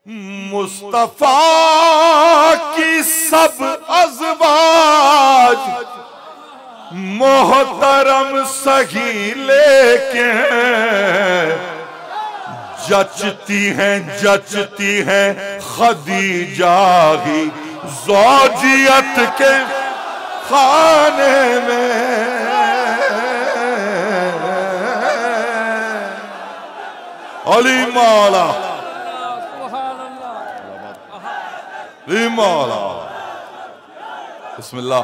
मुस्तफा की सब अज़वाज मोहतरम सही लेके जचती हैं खदीजा ही ज़ौजियत के खाने में। अली मौला मौला बिस्मिल्लाह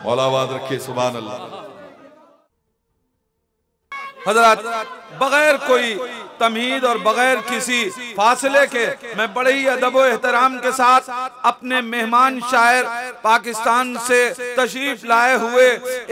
मौला आवाज रखिए सुभान अल्लाह। हजरत बगैर कोई तमहीद और बगैर किसी फासले के मैं बड़े ही अदब व एहतराम के साथ अपने मेहमान शायर पाकिस्तान से तशरीफ लाए हुए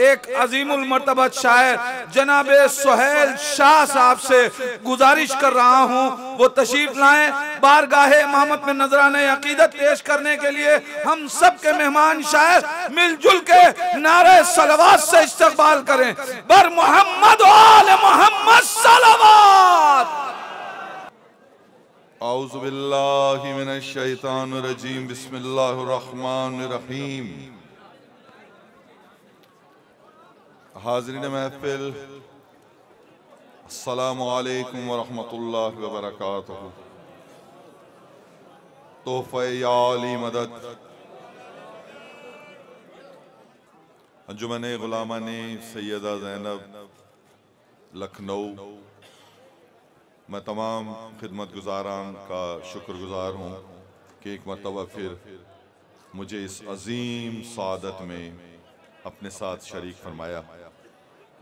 एक अजीमुल मर्तबत शायर जनाबे सुहेल शाह साहब से गुजारिश कर रहा हूँ वो तशरीफ लाएं बारगाहे मोहम्मद में नजराने अकीदत पेश करने के लिए। हम सब के मेहमान शायर मिलजुल के नारे सलवात से इस्तकबाल करें। बर मोहम्मद आले मोहम्मद सलवात। औज़ु बिल्लाहि मिनश शैतानिर रजीम बिस्मिल्लाहिर रहमानिर रहीम। हाज़रीन महफ़िल अस्सलामु अलैकुम व रहमतुल्लाहि व बरकातुहू। तोहफ़े या अली मदद अंजुमन गुलामाने सैयदा ज़ैनब लखनऊ, मैं तमाम खिदमत गुजारान का शुक्रगुजार हूँ कि एक मरतबा फिर मुझे इस अजीम सादत में अपने साथ शरीक फरमाया।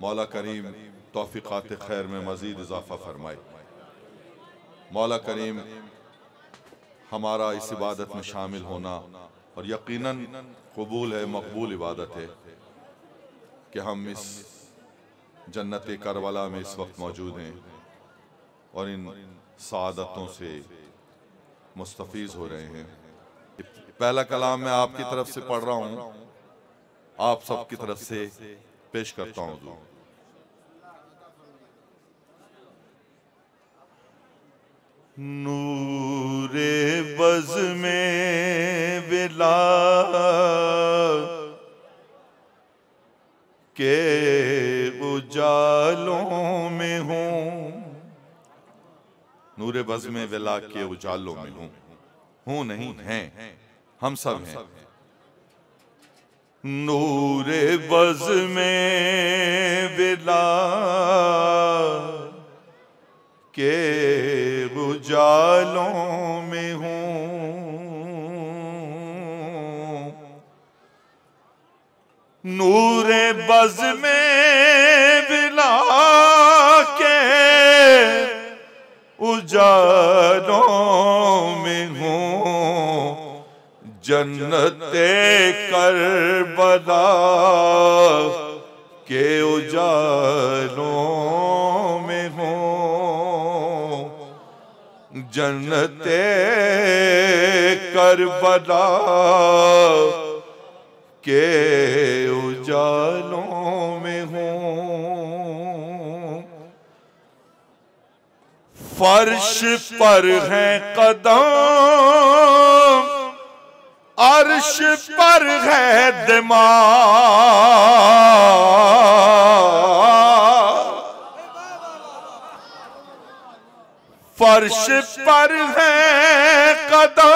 मौला करीम तौफ़ीक़ात खैर में मज़ीद इजाफ़ा फरमाए। मौला करीम हमारा इस इबादत में शामिल होना और यकीनन कबूल है मकबूल इबादत है कि हम इस जन्नत करबला में इस वक्त मौजूद हैं और इन सादतों से मुस्तफ़ीज़ हो रहे हैं। पहला कलाम मैं आपकी तरफ से पढ़ रहा हूँ, आप सब की तरफ से पेश करता हूँ। नूरे बज़ में बिला के उजालों में हूँ, नूरे बज़ में विला के उजालों में हूँ नहीं हैं, हम सब हैं। नूरे बज़ में विला के उजालों में हूँ, नूरे बज़ में बिला के उजालों में हूँ, जन्नते करबला के उजालों में हूँ, जन्नते करबला के उजालों में हूँ। फर्श पर है कदम, अर्श पर है दिमाग, फर्श पर है कदम,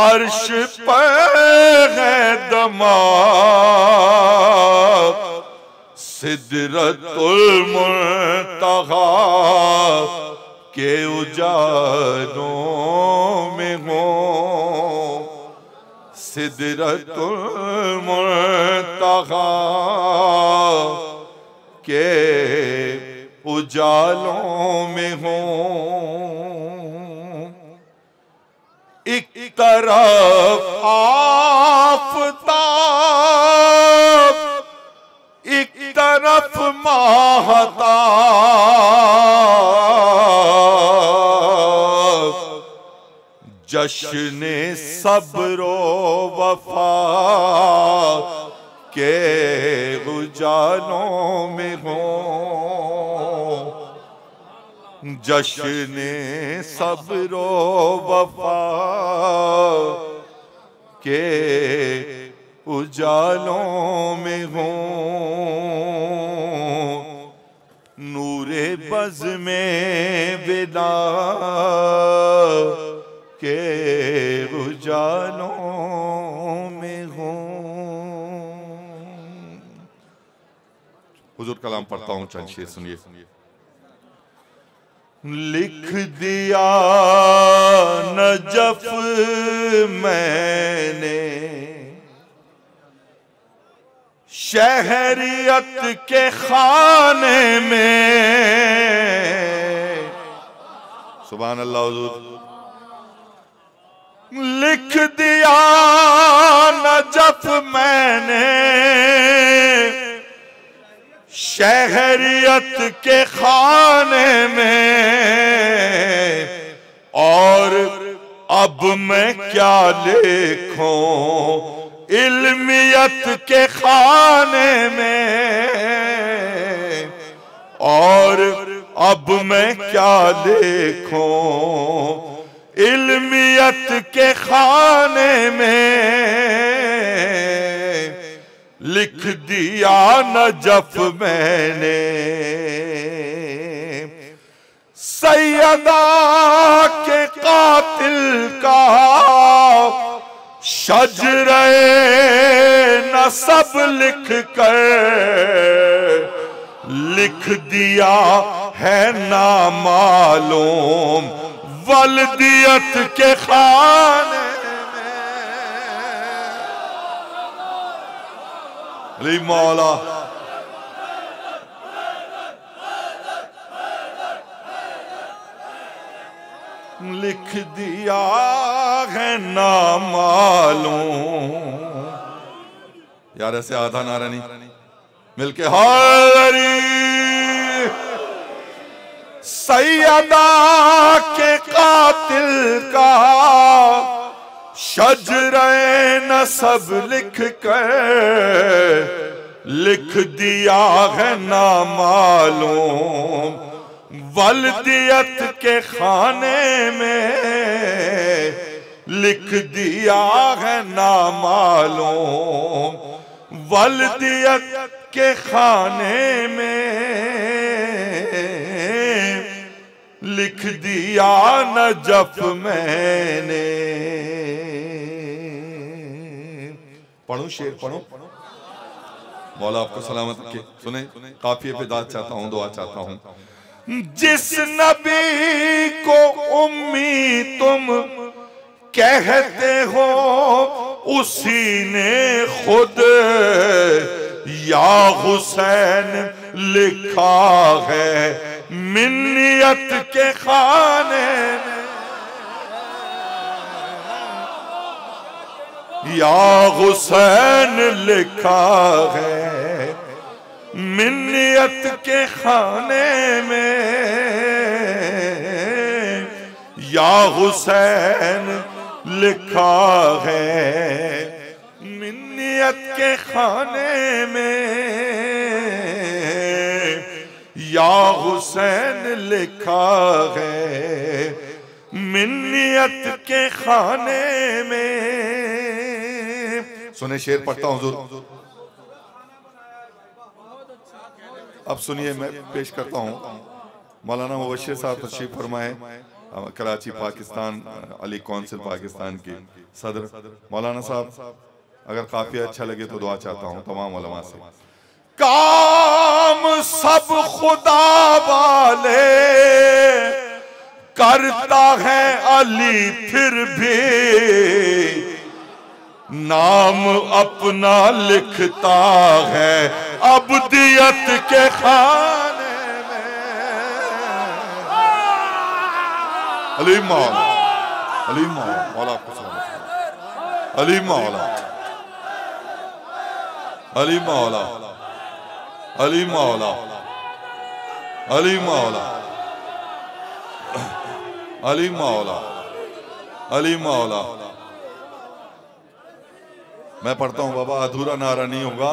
अर्श पर है दिमाग, सिदरतुल मुंतहा के उजालों में हूँ, सिदरतुल मुंतहा के उजालों में हूँ। एक तरफ आफ़ताब, एक तरफ माहताब, जश्न सब्रो वफा के उजालों में हूँ, जश्ने सब्रो वफा के उजालों में हूँ, नूरे बज़ में विदा के उजालों में हूँ। हुजूर कलाम पढ़ता हूँ, चंद शेर सुनिए। लिख दिया नजफ मैंने शहरियत के खाने में, सुभान अल्लाह हुजूर। लिख दिया नजफ मैंने शहरियत के खाने में, और अब मैं क्या लिखूं इल्मियत के खाने में, और अब मैं क्या लिखूं इल्मियत के खाने में। लिख दिया नजफ मैंने सैयदा के कातिल का शजरे नसब लिख कर, लिख दिया है नामालूम वल्दियत के खाने में। अली मौला लिख दिया है नामालूम। यार ऐसे आधा नारा नहीं, मिलके हारी सैयदा के कातिल का शजरे नसब लिख कर, लिख दिया है नामालूम वल्दियत के खाने में। लिख दिया है नामालूम वल्दियत के खाने में, लिख दिया नजफ मैंने। पढ़ो शेर पढ़ो। मौला आपको सलामत रखे। सुने, काफिये पे दाद चाहता हूँ, दुआ चाहता हूँ। जिस नबी को उम्मी तुम कहते हो, उसी ने खुद या हुसैन लिखा है मिन्नियत के खाने में। या हुसैन लिखा है मिन्नियत के खाने में। या हुसैन लिखा है मिन्नियत के खाने में। या हुसैन लिखा है मिन्नियत के खाने में। सुने शेर पढ़ता हूँ हुजूर। अब सुनिए, मैं पेश करता हूँ। मौलाना मुबश्शिर साहब तशरीफ फरमाए, कराची पाकिस्तान अली कौंसिल पाकिस्तान के सदर। मौलाना साहब अगर काफिया अच्छा लगे तो दुआ चाहता हूँ तमाम उलमा से। काम सब खुदा वाले करता है अली, फिर भी नाम अपना लिखता है अब्दियत के खाने में। अली मौला, अली मौला, मौला आपको सलामत। अली मौला, अली मौला, अली मौला, अली मौला, अली मौला, अली मौला। मैं पढ़ता हूँ बाबा, अधूरा नारा नहीं होगा।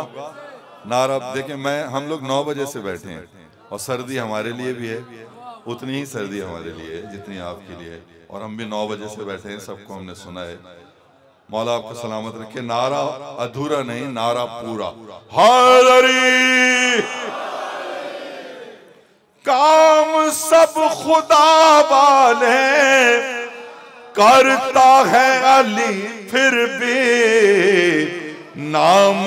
नारा देखें, हम लोग 9 बजे से बैठे हैं और सर्दी हमारे लिए भी है उतनी ही सर्दी हमारे लिए जितनी आपके लिए। और हम भी 9 बजे से बैठे हैं, सबको हमने सुना है। मौला आपको सलामत रखे। नारा अधूरा नहीं, नारा पूरा। हैदरी काम सब खुदा वाले करता है अली, फिर भी नाम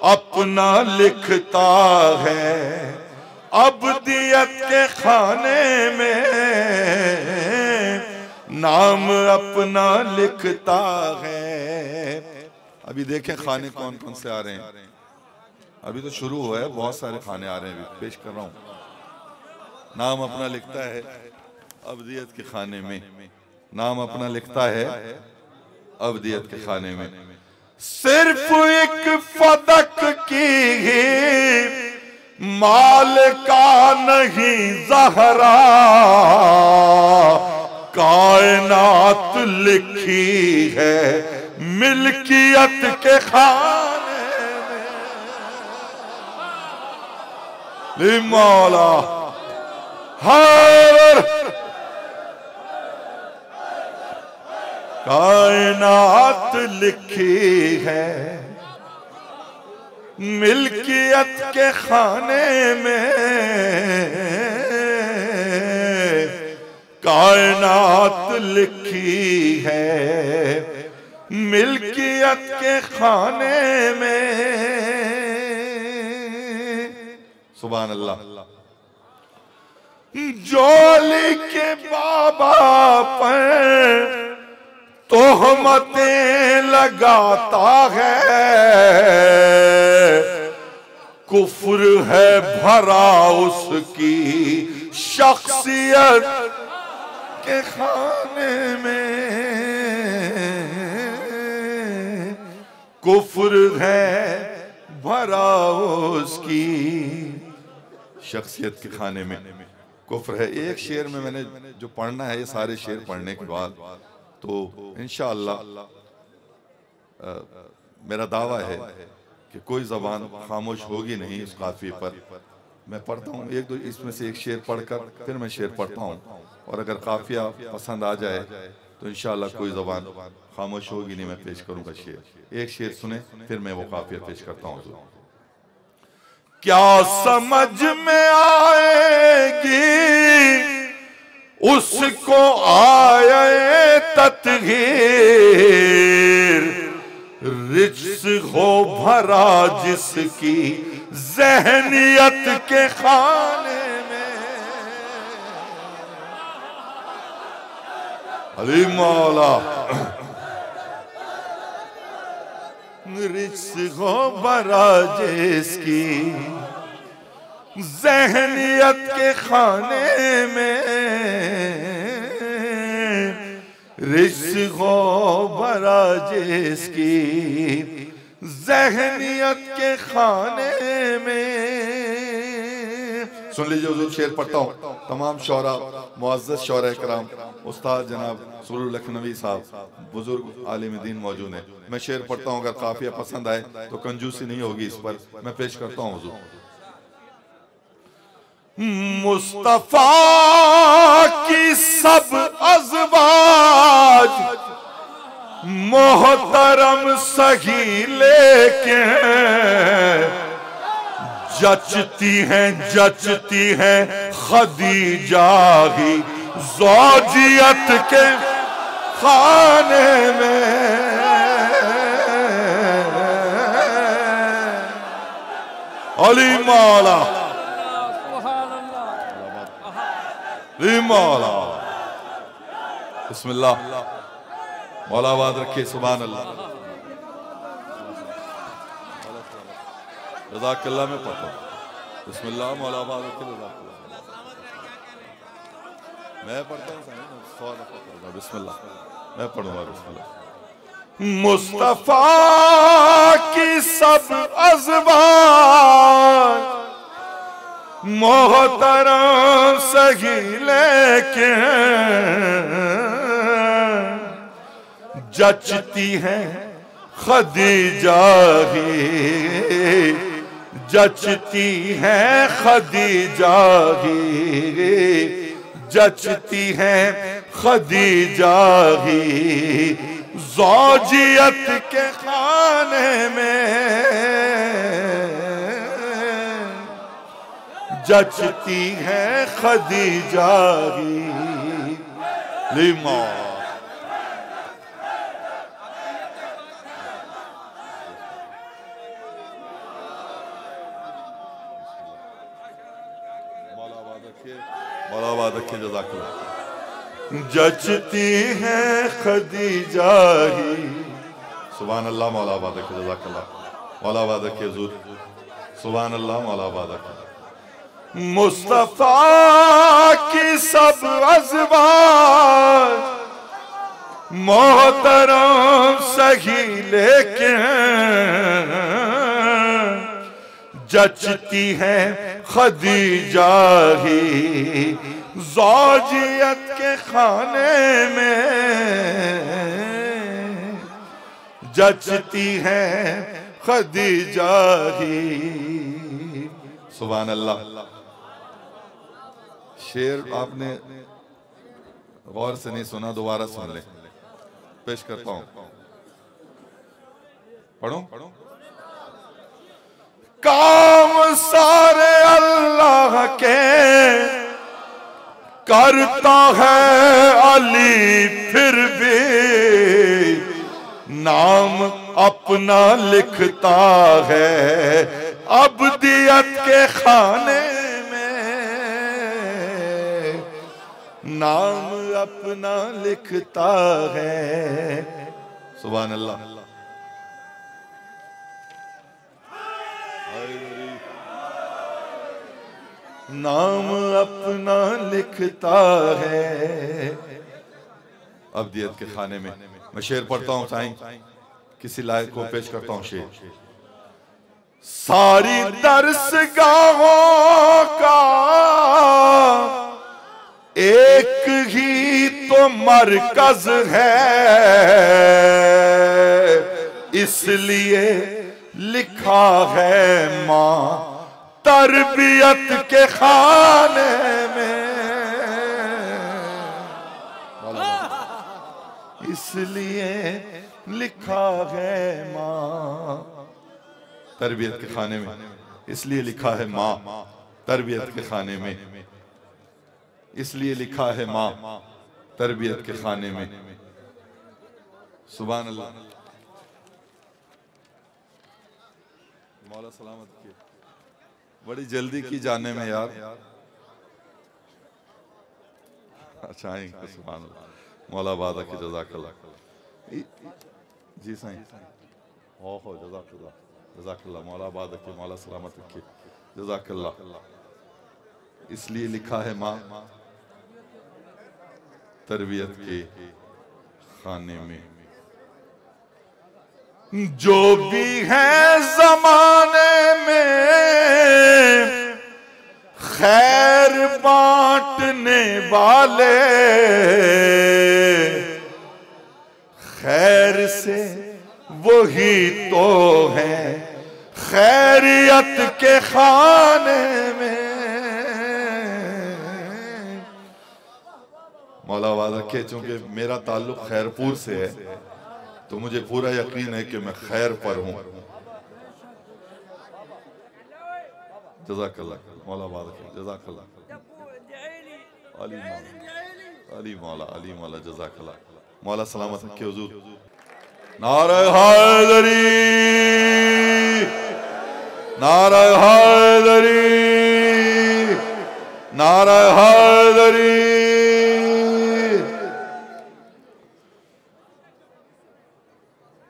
अपना लिखता है अब्दियत के खाने में, नाम अपना लिखता है। अभी देखें खाने कौन कौन से आ रहे हैं। अभी तो शुरू हुआ है, बहुत सारे खाने आ रहे हैं, अभी पेश कर रहा हूं। नाम अपना लिखता है अब्दियत के खाने में, नाम अपना लिखता है अब्दियत के खाने में। सिर्फ एक फदक की ही माल का नहीं ज़हरा, कायनात लिखी है मिल्कियत के खाने में। मौला हर कायनात लिखी है मिल्कियत के खाने में, कायनात लिखी है मिल्कियत के खाने में। सुभान अल्लाह। जोली के बाबा पर तोहमतें लगाता है, कुफ्र है भरा उसकी शख्सियत के खाने में, कुफ्र है भरा उसकी शख्सियत के खाने में, कुफ्र है। एक शेर में मैंने जो पढ़ना है, ये सारे शेर पढ़ने के बाद तो इंशाअल्लाह मेरा दावा है कि कोई ज़बान खामोश होगी नहीं इस काफ़िए पर। मैं पढ़ता हूँ एक दो इसमें से एक शेर पढ़कर फिर मैं शेर पढ़ता हूँ, और अगर काफ़िया पसंद आ जाए तो इंशाअल्लाह कोई ज़बान खामोश होगी नहीं, मैं पेश करूँगा शेर। एक शेर सुने फिर मैं वो काफ़िया पेश करता हूँ। क्या समझ में आएगी उसको आए तत्गीर, रिज्स हो भरा जिसकी ज़हनियत के खाने में। अली मौला रिज्स हो भरा जिसकी ज़हनियत के खाने में, रिज़्क़ भरा जिसकी ज़हनियत के खाने में। सुन लीजिए हुज़ूर शेर पढ़ता हूँ। तमाम शौरा मुअज़्ज़ज़ शौरा इकराम, उस्ताद जनाब सुरूर लखनवी साहब, बुजुर्ग आलिम दीन मौजूद हैं। मैं शेर पढ़ता हूँ, अगर काफिया पसंद आए तो कंजूसी नहीं होगी इस पर। मैं पेश करता हूँ हुज़ूर। मुस्तफा की सब अज़वाज मोहतरम सही लेके जचती हैं खदीजा ही ज़ौजियत के खाने में। अली मौला मौला बिस्मिल्लाह, मौला आबाद रखे। सुभान अल्लाह। रज़ाकल्लाह में पढ़ता हूँ। बिस्मिल्लाह, मौला आबाद रखे। मैं पढ़ता हूँ, बिस्मिल्लाह मैं पढ़ूंगा। बिस्मिल्लाह। मुस्तफा की सब अज़वाज मोहतरम सही लेके जचती हैं खदीजा ही, जचती हैं खदीजा ही जचती है खदीजा ही ज़ौजियत के खाने में, जचती है खदीजा ही लिमा। मौला रखिए जज़ाकल्लाह। जचती है खदीजा ही, सुभान अल्लाह। मौला रखिए जज़ाकल्लाह। मौला रखिए हुज़ूर, सुभान अल्लाह। मौला रखिए। मुस्तफा की सब अज़वाज मोहतरम सही लेकिन जचती है खदीजा ही ज़ौजियत के खाने में, जचती है खदीजा ही। सुभान अल्लाह। शेर आपने गौर से नहीं सुना, दोबारा सुन ले। पेश करता हूं, पढ़ो। काम सारे अल्लाह के करता है अली, फिर भी नाम अपना लिखता है अब्दियत के खाने में, नाम अपना लिखता है। सुभान अल्लाह। नाम अपना लिखता है अब्दियत के खाने में। मैं शेर पढ़ता हूँ साईं, किसी लायक को पेश करता हूँ शेर। सारी दरसगाहों का एक ही तो मरकज है, इसलिए लिखा है माँ तरबियत के खाने में, इसलिए लिखा है माँ तरबियत के खाने में, इसलिए लिखा है माँ तरबियत के खाने में, इसलिए लिखा है माँ तरबियत के खाने में। सुभान अल्लाह। मौला सलामत की। बड़ी जल्दी की जाने में यार। अच्छा आएंगे। सुभान अल्लाह। मौला बादा की जज़ाकल्लाह। जी साईं। हो जज़ाकल्लाह जज़ाकल्लाह। मौला बादा की, मौला सलामत की जज़ाकल्लाह। इसलिए लिखा है माँ तरबियत के खाने में। जो भी है ज़माने में खैर बांटने वाले, खैर से वही तो है खैरियत के खाने में। मौला वादा के, चूंकि मेरा ताल्लुक खैरपुर से है तो मुझे पूरा यकीन है कि मैं खैर पर हूं। जज़ाकल्लाह। मौला वादा के जज़ाकल्लाह। अली मौला जज़ाकल्लाह। मौला सलामत के हुजूर। नारे हैदरी, नारे हैदरी, नारे हैदरी।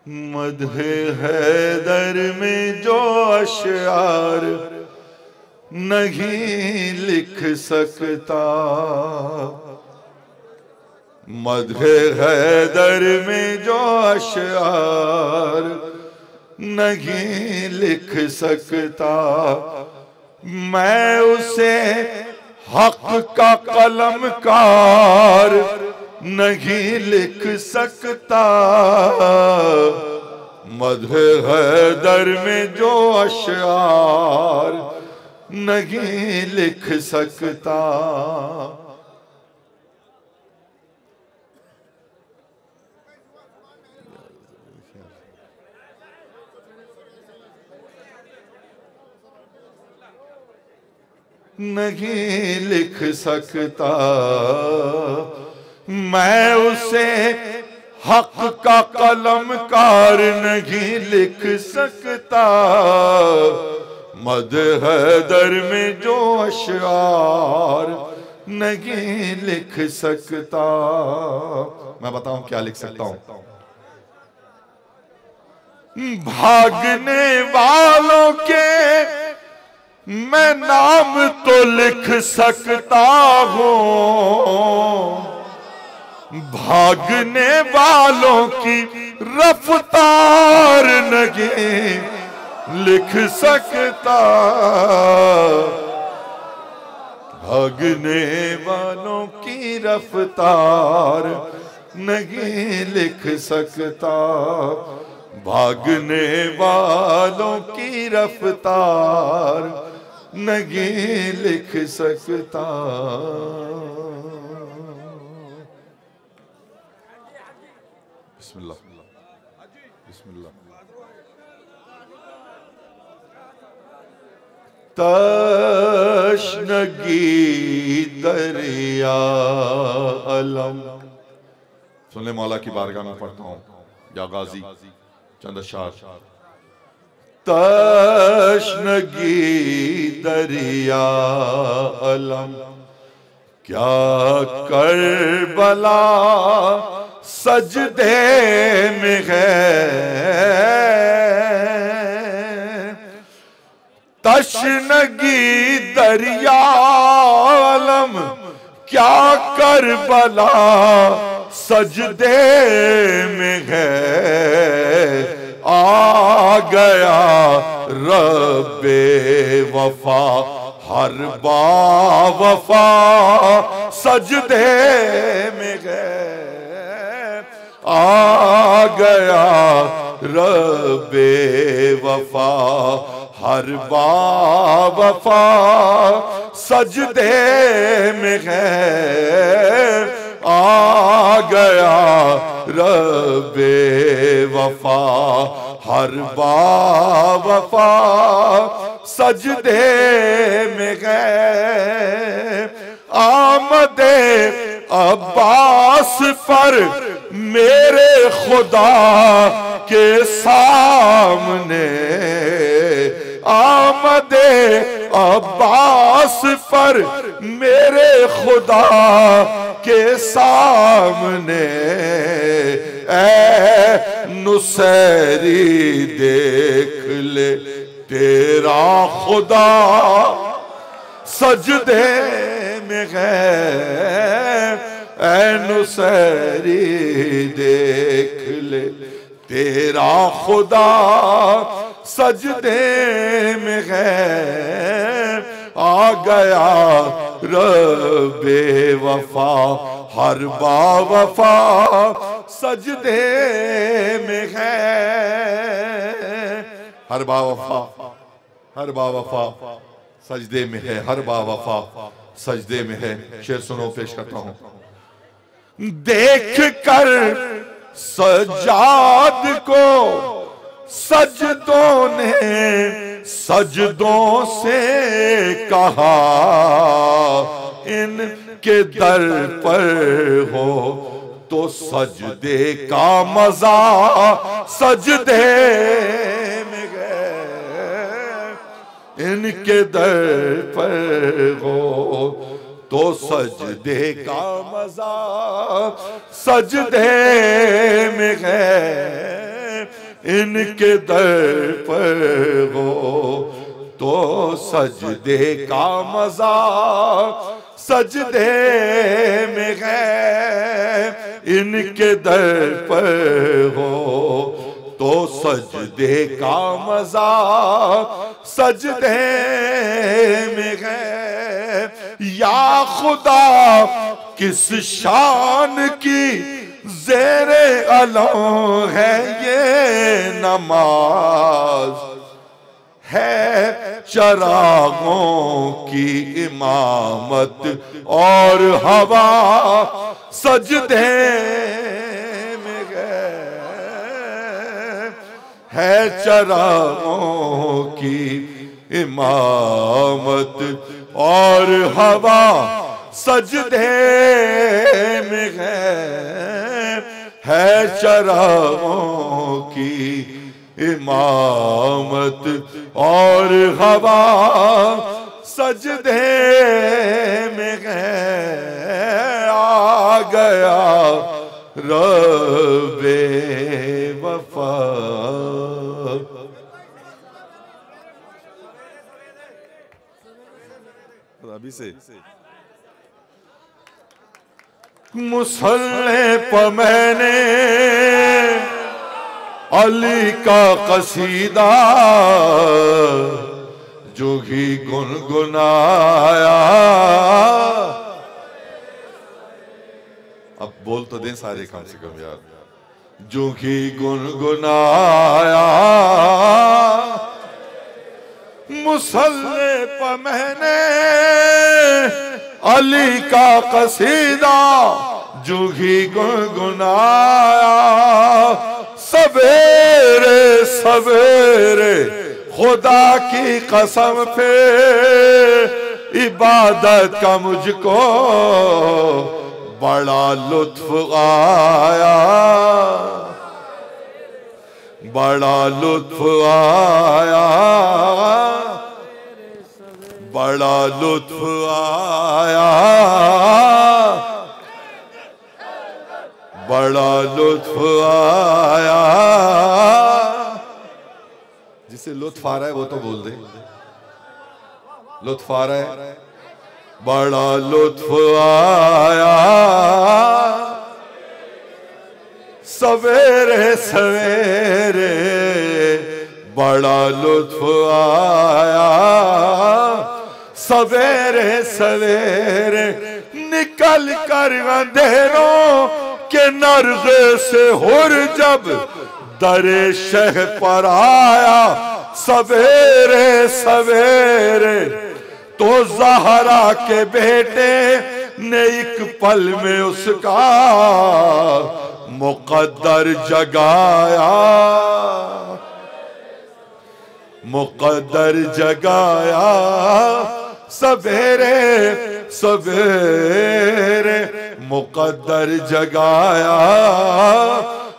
मदहे हैदर में जो अशआर नहीं लिख सकता, मदहे हैदर में जो अशआर नहीं लिख सकता, मैं उसे हक का कलमकार नहीं लिख सकता। मदहे हैदर में जो अशआर नहीं लिख सकता, नहीं लिख सकता, मैं उसे हक का कलमकार नहीं लिख सकता। मद हैदर में जो अशआर नहीं लिख सकता। मैं बताऊं क्या लिख सकता हूं? भागने वालों के मैं नाम तो लिख सकता हूं, भागने वालों की रफ्तार नहीं लिख सकता। भागने वालों की रफ्तार नहीं लिख सकता, भागने वालों की रफ्तार नहीं लिख सकता। बिस्मिल्लाह बिस्मिल्लाह। तशनगी दरिया अलम। सुन ले, मौला की बारगाह में पढ़ता हूँ या गाजी चंद अशआर। तशनगी दरिया अलम क्या करबला सजदे में है। तशनगी दरिया अलम क्या करबला सजदे में है। आ गया रब्बे वफा हर बावफा सजदे में है। आ गया रब्बे वफा हर बावफा सजदे में है। आ गया रब्बे वफा हर बावफा सजदे में गए। आमदे अब्बास पर मेरे खुदा के सामने। आमदे अब्बास पर मेरे खुदा के सामने। ऐ नुसैरी देख ले तेरा खुदा सजदे में है। ऐ नुसैरी देख ले तेरा खुदा सजदे में है। आ गया रब्बे वफा हर बावफा सजदे में है। हर बावफा हर बावफा सजदे में है। हर बावफा सजदे में है। शेर सुनो, पेश करता हूं। देख कर सजाद को सजदों ने सजदों से कहा। इनके दर पर हो तो सजदे का मजा सजदे में गए। इनके दर पर हो तो सजदे का मजा सजदे में गए। इनके दर पर हो तो सजदे का मजा सजदे में है। इनके दर पर हो तो सजदे का मजा सजदे में है। या खुदा किस शान की ज़ेरे अलम है ये नमाज। है चरागों की इमामत और हवा सजदे में गए। है चरागों की इमामत और हवा सजदे में है चरागों की इमामत, और हवा सजदे में है, आ गया रब्बे वफा। अभी से मुसल्ले पर मैंने अली का कसीदा जो ही गुनगुनाया। अब बोल तो दें सारे कम से कम यार। जो ही गुनगुनाया मुसल्ले पर मैंने अली का कसीदा जो ही गुनगुनाया। सवेरे सवेरे खुदा की कसम पे इबादत का मुझको बड़ा लुत्फ आया, बड़ा लुत्फ आया, बड़ा लुत्फ आया, बड़ा लुत्फ आया। जिसे लुत्फ आ रहा है वो तो बोल दे। लुत्फ आ रहा है, बड़ा लुत्फ आया। सवेरे सवेरे बड़ा लुत्फ आया। सवेरे सवेरे निकल कर अंधेरों के नर्गे से हुर जब दरे शह पर आया। सवेरे सवेरे तो ज़हरा के बेटे ने एक पल में उसका मुक़द्दर जगाया, मुक़द्दर जगाया। सवेरे सवेरे मुक़द्दर जगाया।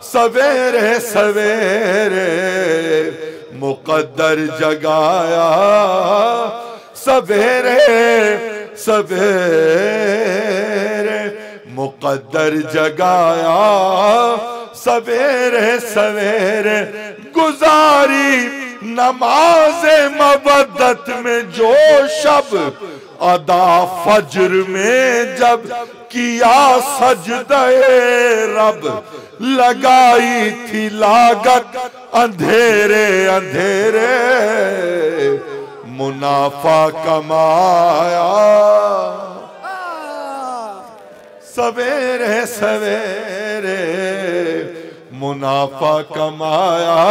सवेरे सवेरे मुक़द्दर जगाया। सवेरे सवेरे मुक़द्दर जगाया। सवेरे सवेरे गुजारी नमाज मबद्दत में जो शब अदा फज्र में जब किया सजदे रब लगाई थी लागत अंधेरे अंधेरे मुनाफा कमाया। सवेरे सवेरे मुनाफा कमाया।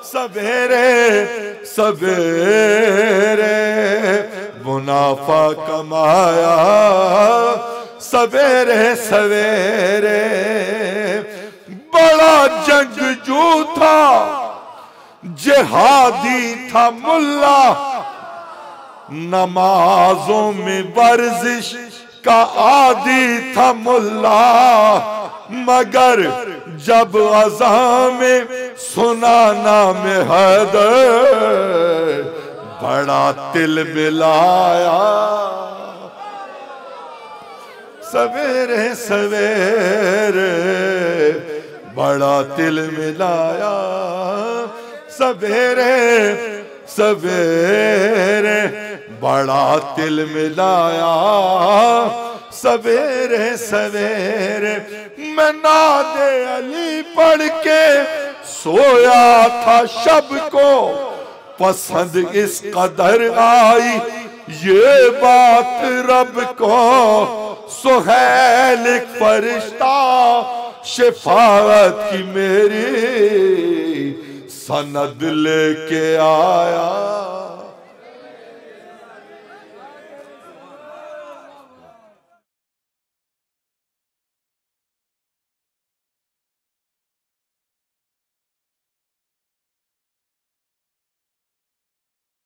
सवेरे सवेरे मुनाफा कमाया। सवेरे सवेरे बड़ा जंगजू था जिहादी था मुल्ला नमाजों में वर्जिश का आदी था मुल्ला मगर जब अज़ां में सुना नाम हैदर बड़ा तिल मिलाया। सवेरे सवेरे बड़ा तिल मिलाया। सवेरे सवेरे बड़ा तिल मिलाया। सवेरे सवेरे मैं नादे अली पढ़ के सोया था शब को पसंद इस कदर आई ये बात रब को। सुहैल एक फरिश्ता शिफाअत की मेरी सनद लेके आया।